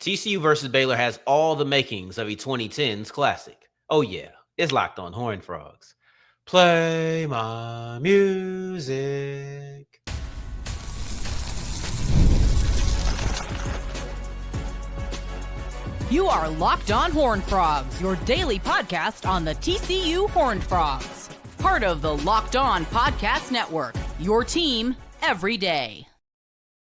TCU versus Baylor has all the makings of a 2010s classic. Oh yeah, it's Locked On Horned Frogs. Play my music. You are Locked On Horned Frogs, your daily podcast on the TCU Horned Frogs. Part of the Locked On Podcast Network, your team every day.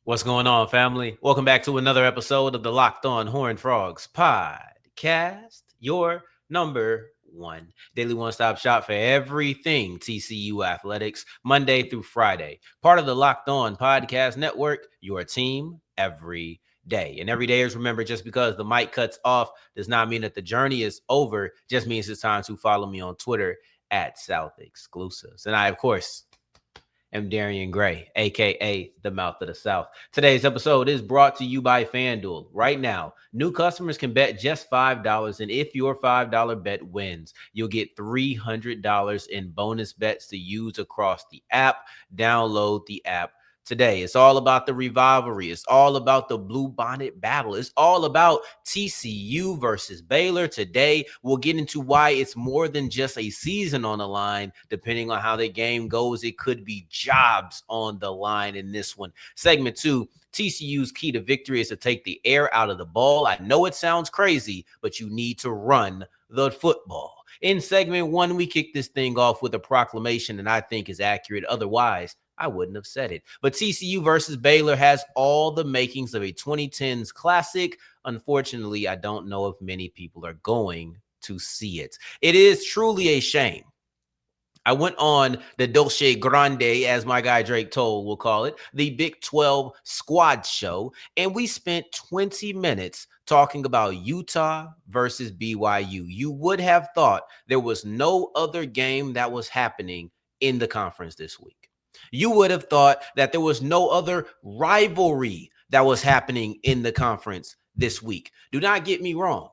What's going on, family? Welcome back to another episode of the Locked On Horned Frogs podcast, your number one daily one-stop shop for everything TCU athletics, Monday through Friday. Part of the Locked On Podcast Network, your team every day. And every day is, remember, just because the mic cuts off does not mean that the journey is over. Just means it's time to follow me on Twitter at South Exclusives. And I, of course, am Darrion Gray, a.k.a. the Mouth of the South. Today's episode is brought to you by FanDuel. Right now, new customers can bet just $5, and if your $5 bet wins, you'll get $300 in bonus bets to use across the app. Download the app today. It's all about the rivalry. It's all about the blue bonnet battle. It's all about TCU versus Baylor. Today, we'll get into why it's more than just a season on the line. Depending on how the game goes, it could be jobs on the line in this one. Segment 2, TCU's key to victory is to take the air out of the ball. I know it sounds crazy, but you need to run the football. In segment 1, we kick this thing off with a proclamation that I think is accurate. Otherwise, I wouldn't have said it. But TCU versus Baylor has all the makings of a 2010s classic. Unfortunately, I don't know if many people are going to see it. It is truly a shame. I went on the Dolce Grande, as my guy Drake Toll will call it, the Big 12 Squad Show, and we spent 20 minutes talking about Utah versus BYU. You would have thought there was no other game that was happening in the conference this week. You would have thought that there was no other rivalry that was happening in the conference this week. Do not get me wrong.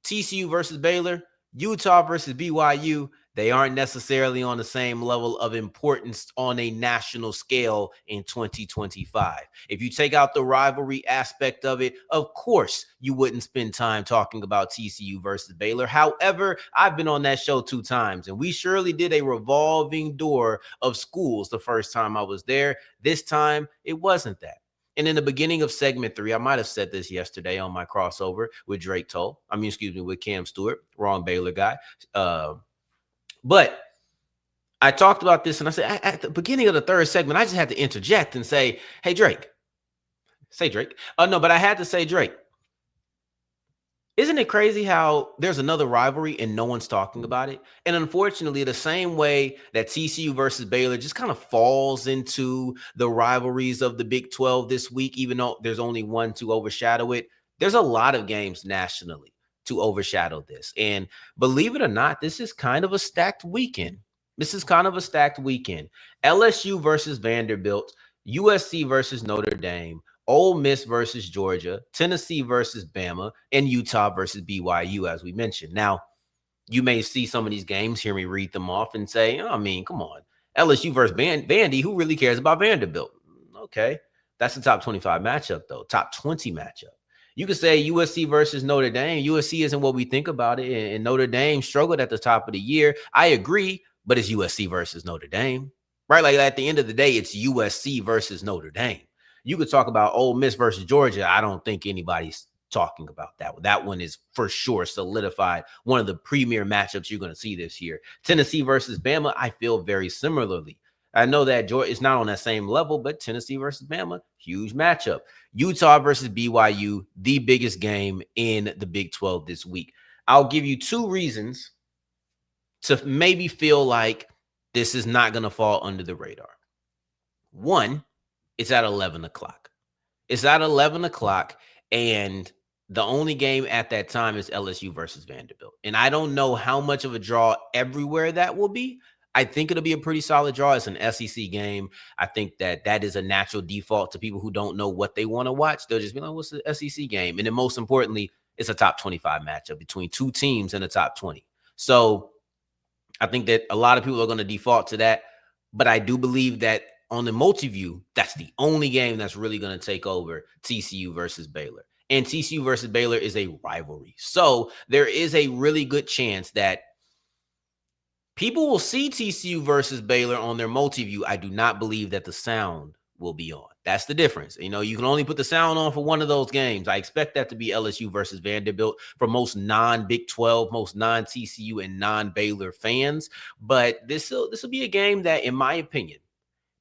TCU versus Baylor, Utah versus BYU, they aren't necessarily on the same level of importance on a national scale in 2025. If you take out the rivalry aspect of it, of course, you wouldn't spend time talking about TCU versus Baylor. However, I've been on that show 2 times, and we surely did a revolving door of schools the first time I was there. This time, it wasn't that. And in the beginning of segment 3, I might have said this yesterday on my crossover with Drake Toll. With Cam Stewart, wrong Baylor guy. But I talked about this, and I said at the beginning of the third segment, I just had to interject and say, hey, Drake. Say Drake. But I had to say Drake. Isn't it crazy how there's another rivalry and no one's talking about it? And unfortunately, the same way that TCU versus Baylor just kind of falls into the rivalries of the Big 12 this week, even though there's only one to overshadow it, there's a lot of games nationally to overshadow this. And believe it or not, this is kind of a stacked weekend. LSU versus Vanderbilt, USC versus Notre Dame, Ole Miss versus Georgia, Tennessee versus Bama, and Utah versus BYU, as we mentioned. Now, you may see some of these games, hear me read them off and say, come on. LSU versus Vandy, who really cares about Vanderbilt? Okay, that's the top 25 matchup, though. Top 20 matchup. You could say USC versus Notre Dame. USC isn't what we think about it, and Notre Dame struggled at the top of the year. I agree, but it's USC versus Notre Dame, right? Like at the end of the day, it's USC versus Notre Dame. You could talk about Ole Miss versus Georgia. I don't think anybody's talking about that one. That one is for sure solidified. One of the premier matchups you're going to see this year. Tennessee versus Bama, I feel very similarly. I know that Georgia is not on that same level, but Tennessee versus Bama, huge matchup. Utah versus BYU, the biggest game in the Big 12 this week. I'll give you 2 reasons to maybe feel like this is not going to fall under the radar. One, it's at 11 o'clock. It's at 11 o'clock, and the only game at that time is LSU versus Vanderbilt. And I don't know how much of a draw everywhere that will be. I think it'll be a pretty solid draw. It's an SEC game. I think that is a natural default to people who don't know what they want to watch. They'll just be like, what's the SEC game? And then most importantly, it's a top 25 matchup between 2 teams in the top 20. So I think that a lot of people are going to default to that. But I do believe that on the multi-view, that's the only game that's really going to take over TCU versus Baylor. And TCU versus Baylor is a rivalry. So there is a really good chance that people will see TCU versus Baylor on their multi-view. I do not believe that the sound will be on. That's the difference. You know, you can only put the sound on for one of those games. I expect that to be LSU versus Vanderbilt for most non-Big 12, most non-TCU and non-Baylor fans. But this will be a game that, in my opinion,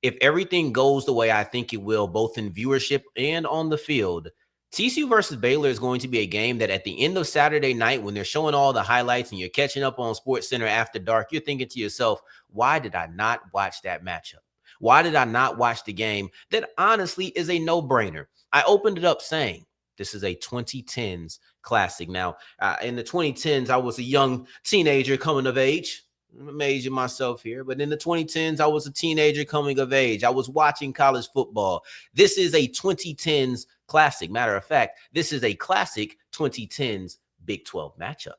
if everything goes the way I think it will, both in viewership and on the field, TCU versus Baylor is going to be a game that at the end of Saturday night, when they're showing all the highlights and you're catching up on SportsCenter after dark, you're thinking to yourself, why did I not watch that matchup? Why did I not watch the game that honestly is a no-brainer? I opened it up saying this is a 2010s classic. Now, in the 2010s, I was a young teenager coming of age. I'm aging myself here, but in the 2010s, I was a teenager coming of age. I was watching college football. This is a 2010s classic. Matter of fact, this is a classic 2010s Big 12 matchup.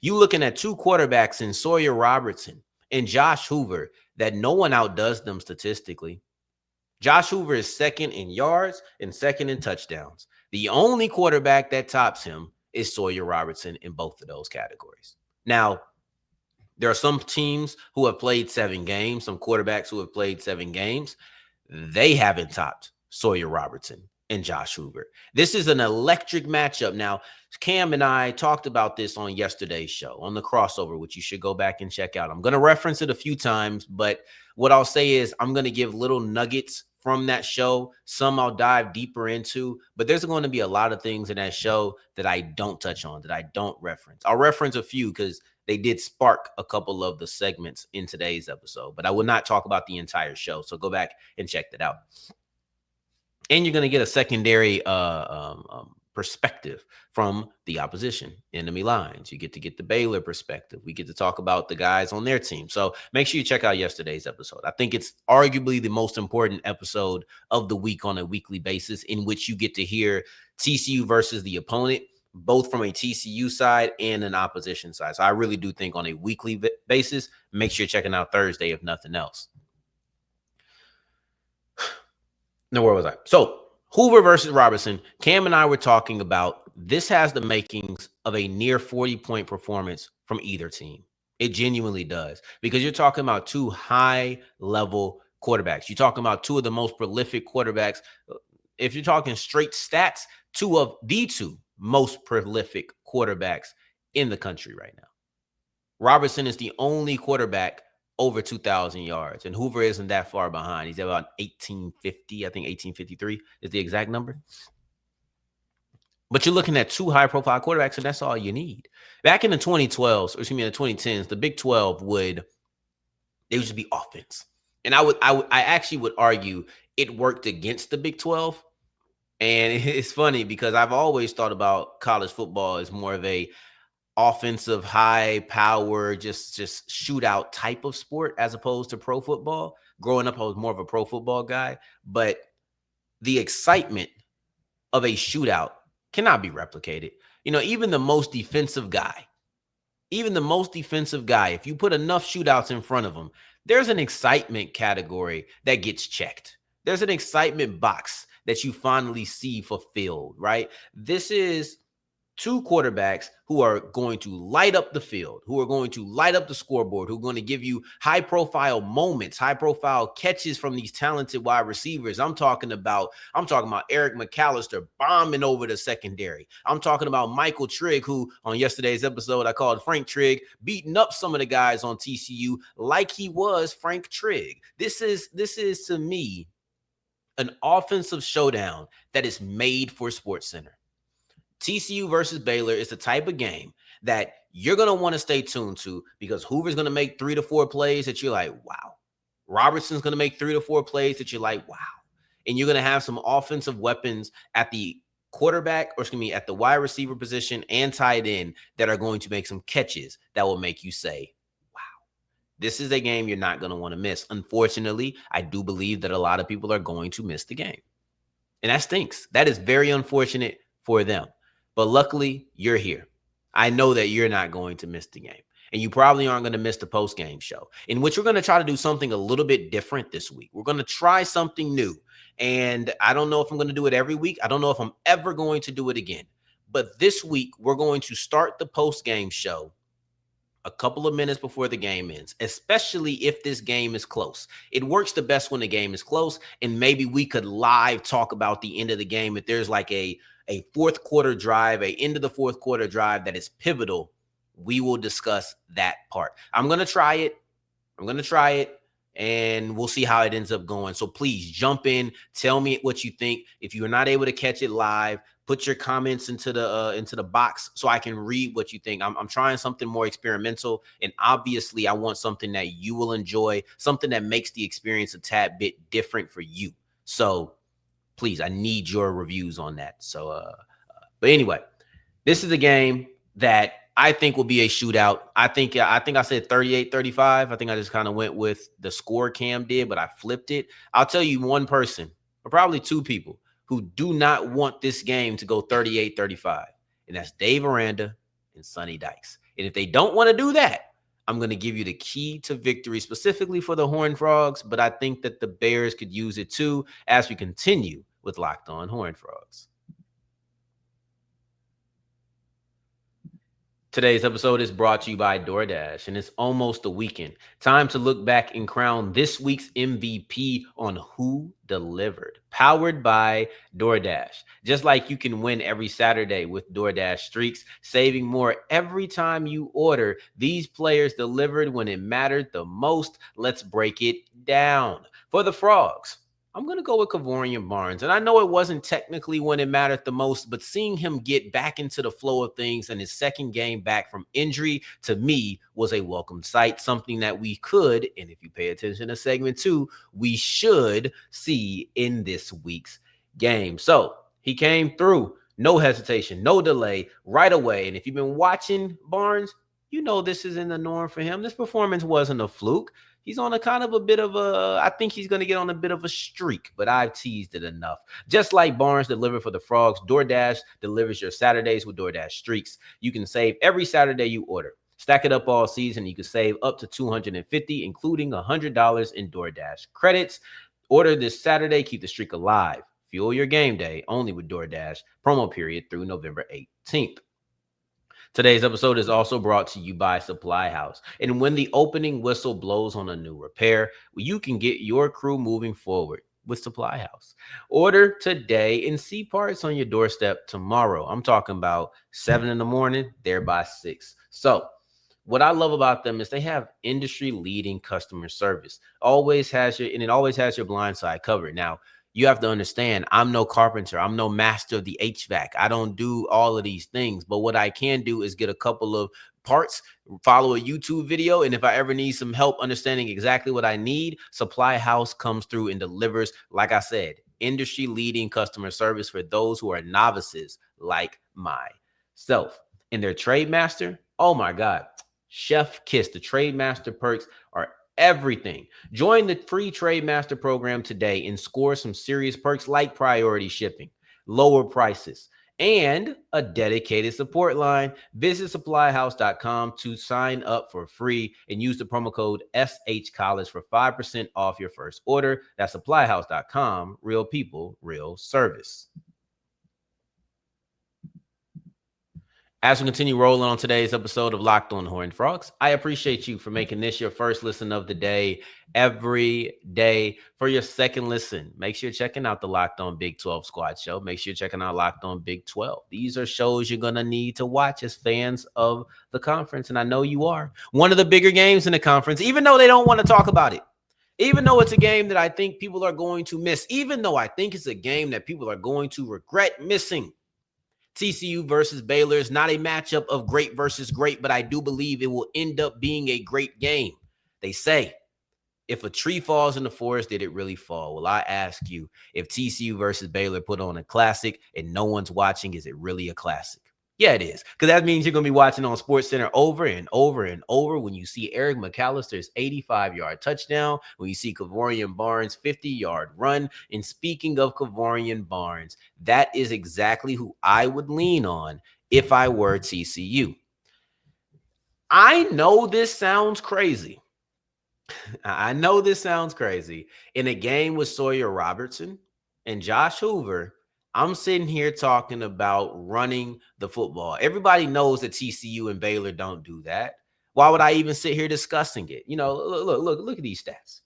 You looking at two quarterbacks in Sawyer Robertson and Josh Hoover that no one outdoes them statistically. Josh Hoover is second in yards and second in touchdowns. The only quarterback that tops him is Sawyer Robertson in both of those categories. Now, there are some teams who have played 7 games, some quarterbacks who have played 7 games. They haven't topped Sawyer Robertson and Josh Hoover. This is an electric matchup. Now, Cam and I talked about this on yesterday's show, on the crossover, which you should go back and check out. I'm going to reference it a few times, but what I'll say is I'm going to give little nuggets from that show. Some I'll dive deeper into, but there's going to be a lot of things in that show that I don't touch on, that I don't reference. I'll reference a few because they did spark a couple of the segments in today's episode, but I will not talk about the entire show. So go back and check that out. And you're going to get a secondary perspective from the opposition, enemy lines. You get to get the Baylor perspective. We get to talk about the guys on their team. So make sure you check out yesterday's episode. I think it's arguably the most important episode of the week on a weekly basis, in which you get to hear TCU versus the opponent, both from a TCU side and an opposition side. So I really do think on a weekly basis, make sure you're checking out Thursday, if nothing else. Now, where was I? So Hoover versus Robertson. Cam and I were talking about this has the makings of a near 40-point performance from either team. It genuinely does, because you're talking about two high-level quarterbacks. You're talking about two of the most prolific quarterbacks. If you're talking straight stats, two of the two most prolific quarterbacks in the country right now. Robertson is the only quarterback over 2,000 yards, and Hoover isn't that far behind. He's about 1850. I think 1853 is the exact number. But you're looking at two high-profile quarterbacks, and that's all you need. Back in the 2012s, or excuse me, in the 2010s, the Big 12 would just be offense. And I actually would argue it worked against the Big 12. And it's funny because I've always thought about college football as more of a offensive, high power, just shootout type of sport as opposed to pro football. Growing up, I was more of a pro football guy, but the excitement of a shootout cannot be replicated. You know, even the most defensive guy, if you put enough shootouts in front of them, there's an excitement category that gets checked. There's an excitement box that you finally see fulfilled, right? This is two quarterbacks who are going to light up the field, who are going to light up the scoreboard, who are going to give you high-profile moments, high-profile catches from these talented wide receivers. I'm talking about Eric McAllister bombing over the secondary. I'm talking about Michael Trigg, who on yesterday's episode I called Frank Trigg, beating up some of the guys on TCU like he was Frank Trigg. This is to me an offensive showdown that is made for SportsCenter. TCU versus Baylor is the type of game that you're going to want to stay tuned to, because Hoover's going to make 3 to 4 plays that you're like, wow. Robertson's going to make 3 to 4 plays that you're like, wow. And you're going to have some offensive weapons at the quarterback, or excuse me, at the wide receiver position and tight end that are going to make some catches that will make you say, wow. This is a game you're not going to want to miss. Unfortunately, I do believe that a lot of people are going to miss the game. And that stinks. That is very unfortunate for them. But luckily, you're here. I know that you're not going to miss the game. And you probably aren't going to miss the post-game show, in which we're going to try to do something a little bit different this week. We're going to try something new. And I don't know if I'm going to do it every week. I don't know if I'm ever going to do it again. But this week, we're going to start the post-game show a couple of minutes before the game ends, especially if this game is close. It works the best when the game is close, and maybe we could live talk about the end of the game. If there's like a fourth quarter drive, a end of the fourth quarter drive that is pivotal, we will discuss that part. I'm going to try it. And we'll see how it ends up going. So please jump in, tell me what you think. If you're not able to catch it live, put your comments into the box so I can read what you think. I'm trying something more experimental, and obviously I want something that you will enjoy, something that makes the experience a tad bit different for you. So please, I need your reviews on that. So, but anyway, this is a game that I think will be a shootout. I think I said 38-35. I think I just kind of went with the score Cam did, but I flipped it. I'll tell you one person, or probably two people, who do not want this game to go 38-35, and that's Dave Aranda and Sonny Dykes. And if they don't want to do that, I'm going to give you the key to victory specifically for the Horned Frogs, but I think that the Bears could use it too as we continue with Locked On Horned Frogs. Today's episode is brought to you by DoorDash, and it's almost the weekend. Time to look back and crown this week's MVP on Who Delivered, powered by DoorDash. Just like you can win every Saturday with DoorDash Streaks, saving more every time you order. These players delivered when it mattered the most. Let's break it down. For the Frogs, I'm going to go with Kavorian Barnes. And I know it wasn't technically when it mattered the most, but seeing him get back into the flow of things and his second game back from injury, to me, was a welcome sight, something that we could, and if you pay attention to segment 2, we should see in this week's game. So he came through, no hesitation, no delay, right away. And if you've been watching Barnes, you know this isn't the norm for him. This performance wasn't a fluke. He's on a kind of a bit of I think he's going to get on a bit of a streak, but I've teased it enough. Just like Barnes delivered for the Frogs, DoorDash delivers your Saturdays with DoorDash Streaks. You can save every Saturday you order. Stack it up all season. You can save up to $250, including $100 in DoorDash credits. Order this Saturday. Keep the streak alive. Fuel your game day only with DoorDash. Promo period through November 18th. Today's episode is also brought to you by Supply House. And when the opening whistle blows on a new repair, you can get your crew moving forward with Supply House. Order today and see parts on your doorstep tomorrow. I'm talking about 7 in the morning, there by 6. So what I love about them is they have industry-leading customer service. It always has your blind side covered. Now, you have to understand, I'm no carpenter. I'm no master of the HVAC. I don't do all of these things. But what I can do is get a couple of parts, follow a YouTube video, and if I ever need some help understanding exactly what I need, Supply House comes through and delivers. Like I said, industry-leading customer service for those who are novices like myself. And their Trade Master, oh my God, chef kiss. The Trade Master perks are everything. Join the free Trade Master program today and score some serious perks like priority shipping, lower prices, and a dedicated support line. Visit supplyhouse.com to sign up for free and use the promo code SHCollege for 5% off your first order. That's supplyhouse.com. Real people, real service. As we continue rolling on today's episode of Locked On Horned Frogs, I appreciate you for making this your first listen of the day every day. For your second listen, make sure you're checking out the Locked On Big 12 Squad Show. Make sure you're checking out Locked On Big 12. These are shows you're going to need to watch as fans of the conference, and I know you are. One of the bigger games in the conference, even though they don't want to talk about it. Even though it's a game that I think people are going to miss. Even though I think it's a game that people are going to regret missing. TCU versus Baylor is not a matchup of great versus great, but I do believe it will end up being a great game. They say, if a tree falls in the forest, did it really fall? Well, I ask you, if TCU versus Baylor put on a classic and no one's watching, is it really a classic? Yeah, it is. Because that means you're going to be watching on SportsCenter over and over and over when you see Eric McAllister's 85-yard touchdown, when you see Kavorian Barnes' 50-yard run. And speaking of Kavorian Barnes, that is exactly who I would lean on if I were TCU. I know this sounds crazy. I know this sounds crazy. In a game with Sawyer Robertson, and Josh Hoover, I'm sitting here talking about running the football. Everybody knows that TCU and Baylor don't do that. Why would I even sit here discussing it? Look at these stats.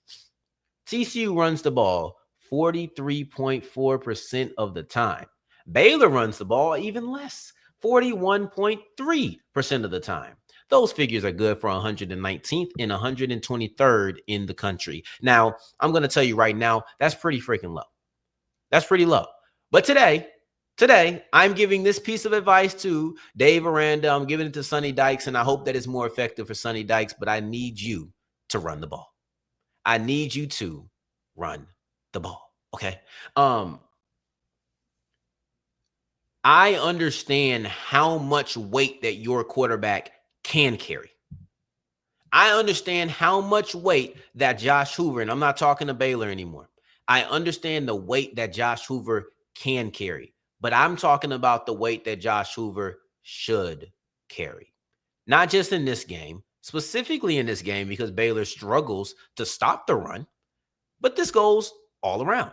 TCU runs the ball 43.4% of the time. Baylor runs the ball even less, 41.3% of the time. Those figures are good for 119th and 123rd in the country. Now, I'm going to tell you right now, that's pretty freaking low. That's pretty low. But today, I'm giving this piece of advice to Dave Aranda. I'm giving it to Sonny Dykes, and I hope that it's more effective for Sonny Dykes, but I need you to run the ball. I need you to run the ball. Okay. I understand how much weight that your quarterback can carry. I understand how much weight that Josh Hoover, and I'm not talking to Baylor anymore. I understand the weight that Josh Hoover can carry, but I'm talking about the weight that Josh Hoover should carry. Not just in this game, specifically in this game because Baylor struggles to stop the run, but this goes all around.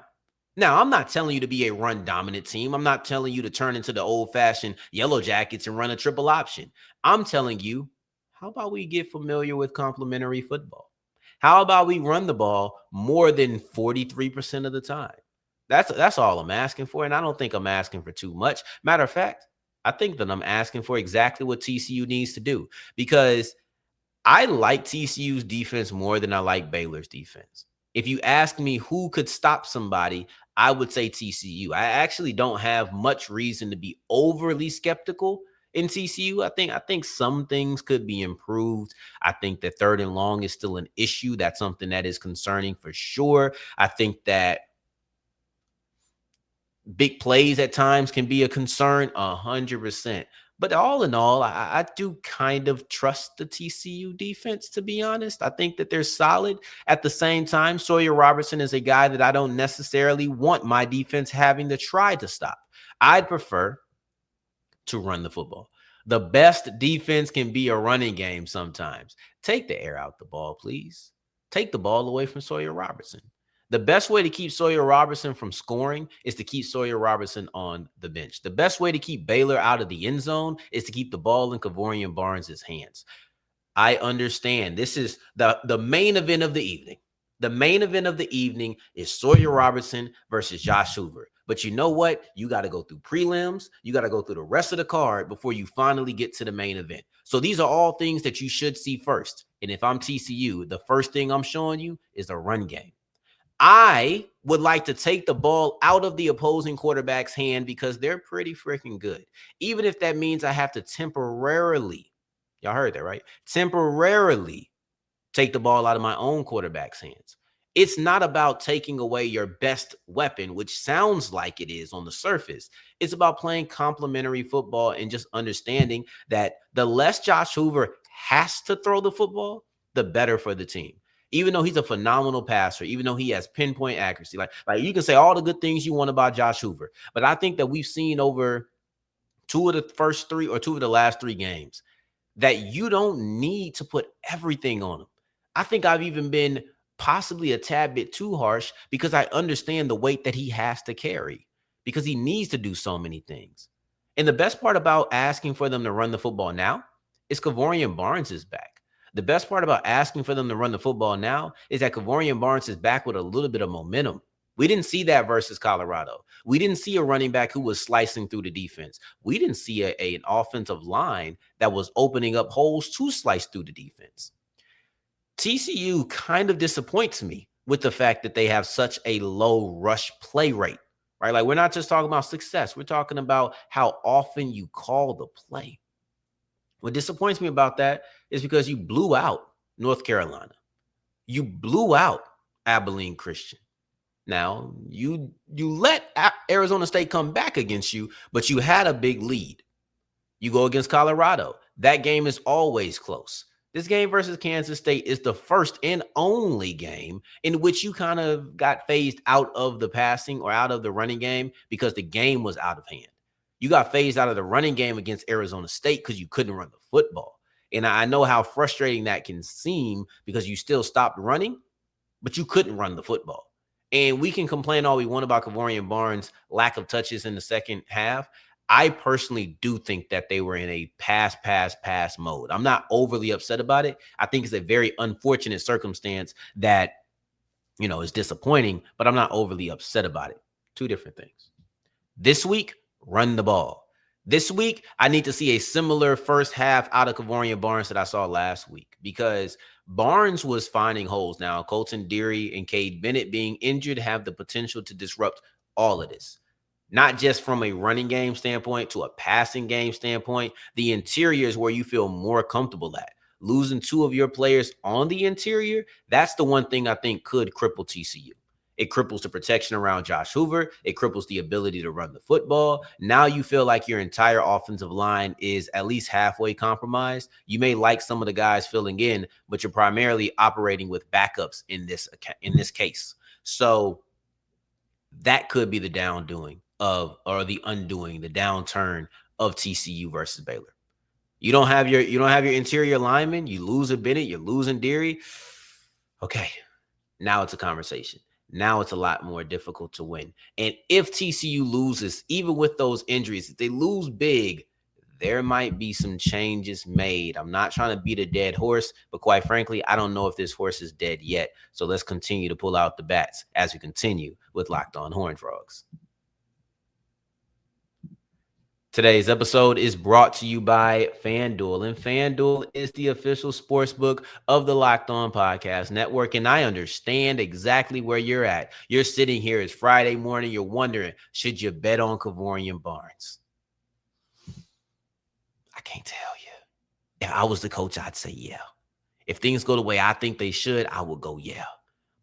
Now, I'm not telling you to be a run-dominant team. I'm not telling you to turn into the old-fashioned Yellow Jackets and run a triple option. I'm telling you, how about we get familiar with complementary football? How about we run the ball more than 43% of the time? That's all I'm asking for, and I don't think I'm asking for too much. Matter of fact, I think that I'm asking for exactly what TCU needs to do because I like TCU's defense more than I like Baylor's defense. If you ask me who could stop somebody, I would say TCU. I actually don't have much reason to be overly skeptical in TCU. I think some things could be improved. I think that 3rd and long is still an issue. That's something that is concerning for sure. I think that big plays at times can be a concern, 100%. But all in all, I do kind of trust the TCU defense, to be honest. I think that they're solid. At the same time, Sawyer Robertson is a guy that I don't necessarily want my defense having to try to stop. I'd prefer to run the football. The best defense can be a running game sometimes. Take the air out the ball, please. Take the ball away from Sawyer Robertson. The best way to keep Sawyer Robertson from scoring is to keep Sawyer Robertson on the bench. The best way to keep Baylor out of the end zone is to keep the ball in Kavorian Barnes' hands. I understand. This is the main event of the evening. The main event of the evening is Sawyer Robertson versus Josh Hoover. But you know what? You got to go through prelims. You got to go through the rest of the card before you finally get to the main event. So these are all things that you should see first. And if I'm TCU, the first thing I'm showing you is a run game. I would like to take the ball out of the opposing quarterback's hand because they're pretty freaking good. Even if that means I have to temporarily, y'all heard that, right? Temporarily take the ball out of my own quarterback's hands. It's not about taking away your best weapon, which sounds like it is on the surface. It's about playing complementary football and just understanding that the less Josh Hoover has to throw the football, the better for the team. Even though he's a phenomenal passer, even though he has pinpoint accuracy, like you can say all the good things you want about Josh Hoover, but I think that we've seen over 2 of the last 3 games that you don't need to put everything on him. I think I've even been possibly a tad bit too harsh because I understand the weight that he has to carry because he needs to do so many things. And the best part about asking for them to run the football now is Kavorian Barnes is back. The best part about asking for them to run the football now is that Kavorian Barnes is back with a little bit of momentum. We didn't see that versus Colorado. We didn't see a running back who was slicing through the defense. We didn't see an offensive line that was opening up holes to slice through the defense. TCU kind of disappoints me with the fact that they have such a low rush play rate, right? Like, we're not just talking about success. We're talking about how often you call the play. What disappoints me about that is because you blew out North Carolina. You blew out Abilene Christian. Now, you let Arizona State come back against you, but you had a big lead. You go against Colorado. That game is always close. This game versus Kansas State is the first and only game in which you kind of got phased out of the passing or out of the running game because the game was out of hand. You got phased out of the running game against Arizona State because you couldn't run the football. And I know how frustrating that can seem because you still stopped running, but you couldn't run the football. And we can complain all we want about Kavorian Barnes' lack of touches in the second half. I personally do think that they were in a pass mode. I'm not overly upset about it. I think it's a very unfortunate circumstance that, is disappointing, but I'm not overly upset about it. Two different things. This week, run the ball. This week, I need to see a similar first half out of Kavorian Barnes that I saw last week, because Barnes was finding holes. Now, Colton Deary and Cade Bennett being injured have the potential to disrupt all of this. Not just from a running game standpoint to a passing game standpoint. The interior is where you feel more comfortable at. Losing two of your players on the interior, that's the one thing I think could cripple TCU. It cripples the protection around Josh Hoover. It cripples the ability to run the football. Now you feel like your entire offensive line is at least halfway compromised. You may like some of the guys filling in, but you're primarily operating with backups in this case. So that could be the downturn of TCU versus Baylor. You don't have your interior lineman. You lose a Bennett. You're losing Deary. Okay, now it's a conversation. Now it's a lot more difficult to win. And if TCU loses, even with those injuries, if they lose big, there might be some changes made. I'm not trying to beat a dead horse, but quite frankly, I don't know if this horse is dead yet. So let's continue to pull out the bats as we continue with Locked On Horned Frogs. Today's episode is brought to you by FanDuel, and FanDuel is the official sportsbook of the Locked On Podcast Network, and I understand exactly where you're at. You're sitting here, it's Friday morning, you're wondering, should you bet on Kavorian Barnes? I can't tell you. If I was the coach, I'd say yeah. If things go the way I think they should, I would go yeah.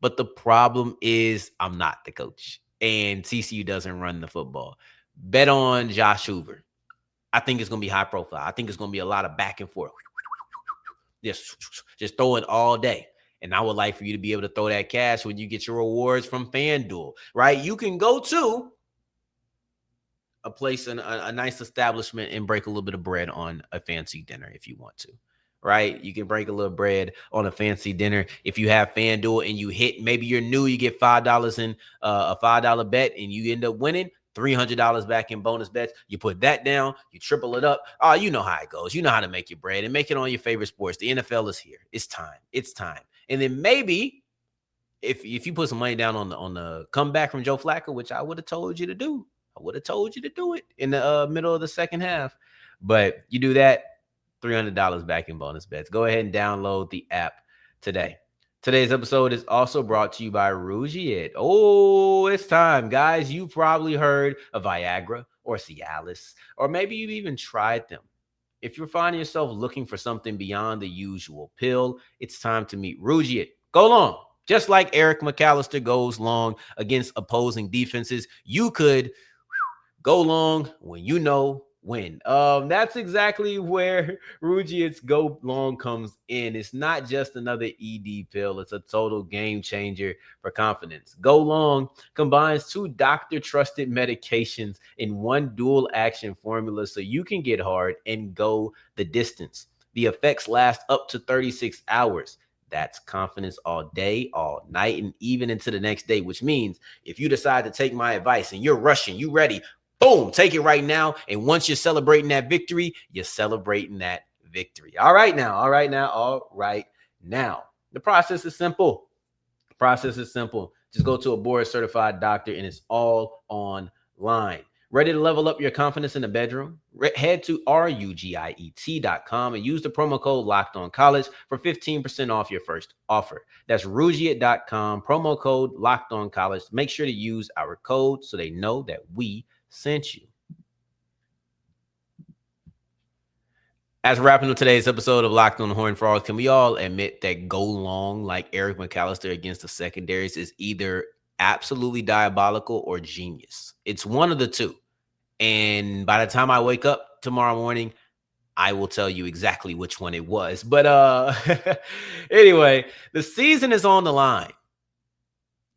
But the problem is I'm not the coach, and TCU doesn't run the football. Bet on Josh Hoover. I think it's going to be high profile. I think it's going to be a lot of back and forth. Just throw it all day. And I would like for you to be able to throw that cash when you get your rewards from FanDuel, right? You can go to a place, a nice establishment, and break a little bit of bread on a fancy dinner if you want to, right? You can break a little bread on a fancy dinner. If you have FanDuel and you hit, maybe you're new, you get $5 in a $5 bet and you end up winning $300 back in bonus bets. You put that down, you triple it up. Oh, you know how it goes. You know how to make your bread and make it on your favorite sports. The NFL is here. It's time. It's time. And then maybe if you put some money down on the comeback from Joe Flacco, which I would have told you to do. I would have told you to do it in the middle of the second half. But you do that, $300 back in bonus bets. Go ahead and download the app today. Today's episode is also brought to you by Rougiet. Oh, it's time, guys. You've probably heard of Viagra or Cialis, or maybe you've even tried them. If you're finding yourself looking for something beyond the usual pill, it's time to meet Rougiet. Go long. Just like Eric McAllister goes long against opposing defenses, you could go long when you know when. That's exactly where Rougiet's Go Long comes in. It's not just another ED pill. It's a total game changer for confidence. Go Long combines two doctor-trusted medications in one dual action formula so you can get hard and go the distance. The effects last up to 36 hours. That's confidence all day, all night, and even into the next day, which means if you decide to take my advice and you're rushing, you ready, boom, take it right now. And once you're celebrating that victory, you're celebrating that victory. All right now. The process is simple. Just go to a board-certified doctor, and it's all online. Ready to level up your confidence in the bedroom? Head to rugiet.com and use the promo code LOCKEDONCollege for 15% off your first offer. That's rugiet.com, promo code LOCKEDONCollege. Make sure to use our code so they know that we sent you. As we're wrapping up today's episode of Locked On Horned Frogs, can we all admit that go long like Eric McAllister against the secondaries is either absolutely diabolical or genius? It's one of the two. And by the time I wake up tomorrow morning, I will tell you exactly which one it was. But anyway, the season is on the line.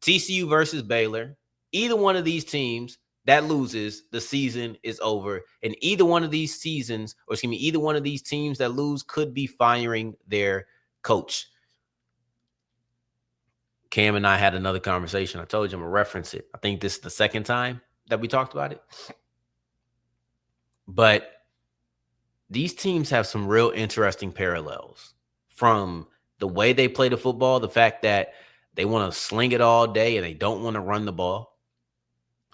TCU versus Baylor. Either one of these teams that loses, the season is over. And either one of these teams that lose could be firing their coach. Cam and I had another conversation. I told you I'm going to reference it. I think this is the second time that we talked about it. But these teams have some real interesting parallels from the way they play the football, the fact that they want to sling it all day and they don't want to run the ball,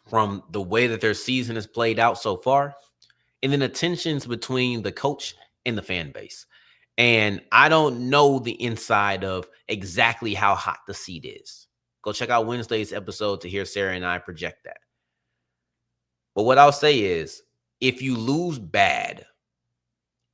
from the way that their season has played out so far, and then the tensions between the coach and the fan base. And I don't know the inside of exactly how hot the seat is. Go check out Wednesday's episode to hear Sarah and I project that. But what I'll say is, if you lose bad,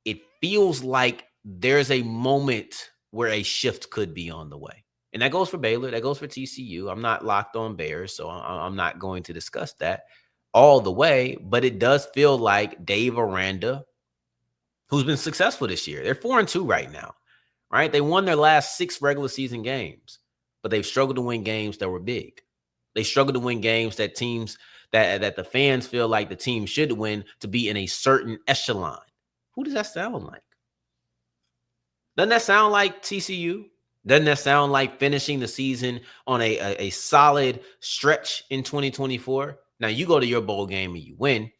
it feels like there's a moment where a shift could be on the way. And that goes for Baylor. That goes for TCU. I'm not locked on Bears, so I'm not going to discuss that all the way. But it does feel like Dave Aranda, who's been successful this year. They're 4-2 right now, right? They won their last 6 regular season games, but they've struggled to win games that were big. They struggled to win games that teams that the fans feel like the team should win to be in a certain echelon. Who does that sound like? Doesn't that sound like TCU? Doesn't that sound like finishing the season on a solid stretch in 2024? Now, you go to your bowl game and you win.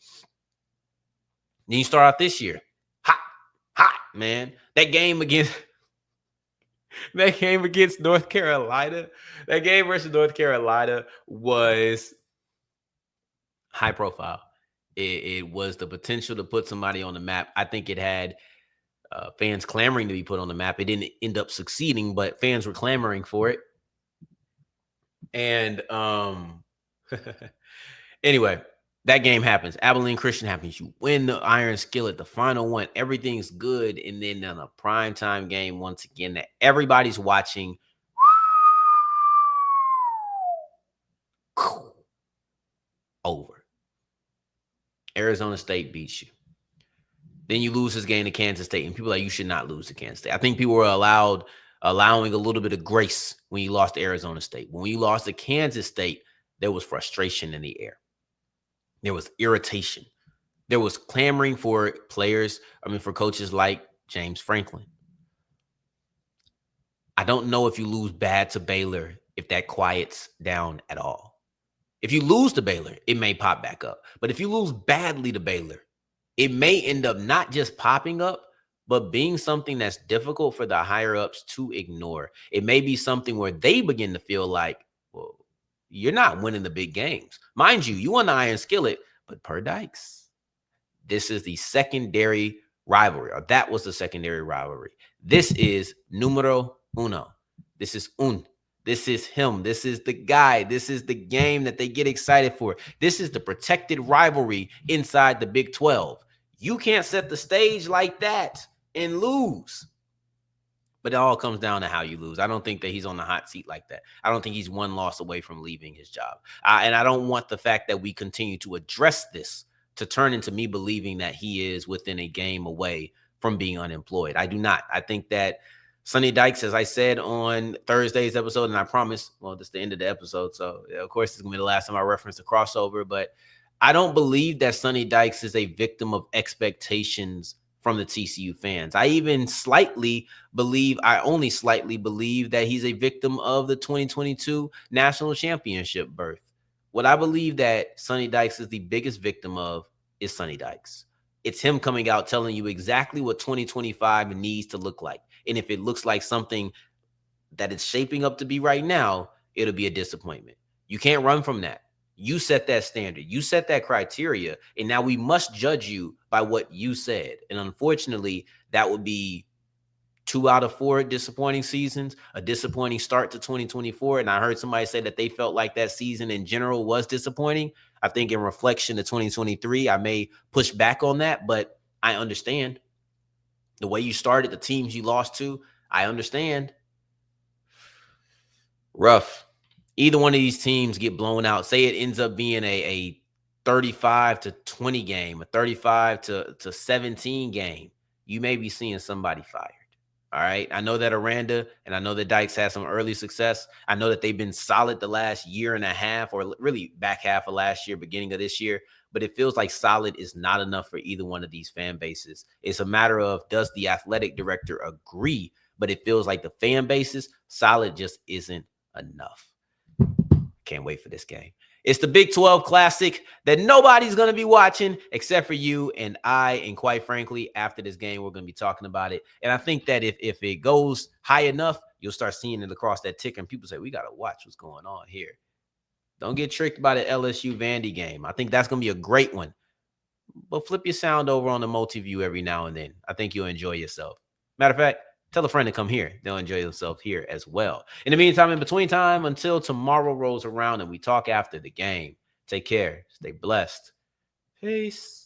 Then you start out this year. Hot, man. That game against North Carolina, that game versus North Carolina was high profile. It was the potential to put somebody on the map. I think it had fans clamoring to be put on the map. It didn't end up succeeding, but fans were clamoring for it. And anyway, that game happens. Abilene Christian happens. You win the Iron Skillet, the final one. Everything's good. And then on a primetime game, once again, that everybody's watching. Over. Arizona State beats you. Then you lose this game to Kansas State, and people are like, you should not lose to Kansas State. I think people were allowing a little bit of grace when you lost to Arizona State. When you lost to Kansas State, there was frustration in the air. There was irritation. There was clamoring for for coaches like James Franklin. I don't know if you lose bad to Baylor, if that quiets down at all. If you lose to Baylor, it may pop back up. But if you lose badly to Baylor, it may end up not just popping up, but being something that's difficult for the higher-ups to ignore. It may be something where they begin to feel like, well, you're not winning the big games. Mind you, you won the Iron Skillet, but per Dykes, this is the secondary rivalry, or that was the secondary rivalry. This is numero uno. This is un. This is him. This is the guy. This is the game that they get excited for. This is the protected rivalry inside the Big 12. You can't set the stage like that and lose. But it all comes down to how you lose. I don't think that he's on the hot seat like that. I don't think he's one loss away from leaving his job. And I don't want the fact that we continue to address this to turn into me believing that he is within a game away from being unemployed. I do not. I think that Sonny Dykes, as I said on Thursday's episode, and I promise, well, this is the end of the episode, so of course it's going to be the last time I reference the crossover, but I don't believe that Sonny Dykes is a victim of expectations from the TCU fans. I only slightly believe that he's a victim of the 2022 national championship berth. What I believe that Sonny Dykes is the biggest victim of is Sonny Dykes. It's him coming out telling you exactly what 2025 needs to look like. And if it looks like something that it's shaping up to be right now, it'll be a disappointment. You can't run from that. You set that standard. You set that criteria. And now we must judge you by what you said. And unfortunately, that would be 2 out of 4 disappointing seasons, a disappointing start to 2024. And I heard somebody say that they felt like that season in general was disappointing. I think in reflection to 2023, I may push back on that, but I understand. The way you started, the teams you lost to, I understand. Rough. Either one of these teams get blown out. Say it ends up being a 35-20 game, a 35-17 game. You may be seeing somebody fired. All right. I know that Aranda and I know that Dykes had some early success. I know that they've been solid the last year and a half, or really back half of last year, beginning of this year. But it feels like solid is not enough for either one of these fan bases. It's a matter of, does the athletic director agree? But it feels like the fan bases, solid just isn't enough. Can't wait for this game. It's the Big 12 Classic that nobody's going to be watching except for you and I. And quite frankly, after this game, we're going to be talking about it. And I think that if it goes high enough, you'll start seeing it across that ticker. And people say, we got to watch what's going on here. Don't get tricked by the LSU Vandy game. I think that's going to be a great one. But flip your sound over on the multi-view every now and then. I think you'll enjoy yourself. Matter of fact, tell a friend to come here. They'll enjoy themselves here as well. In the meantime, in between time, until tomorrow rolls around and we talk after the game, take care. Stay blessed. Peace.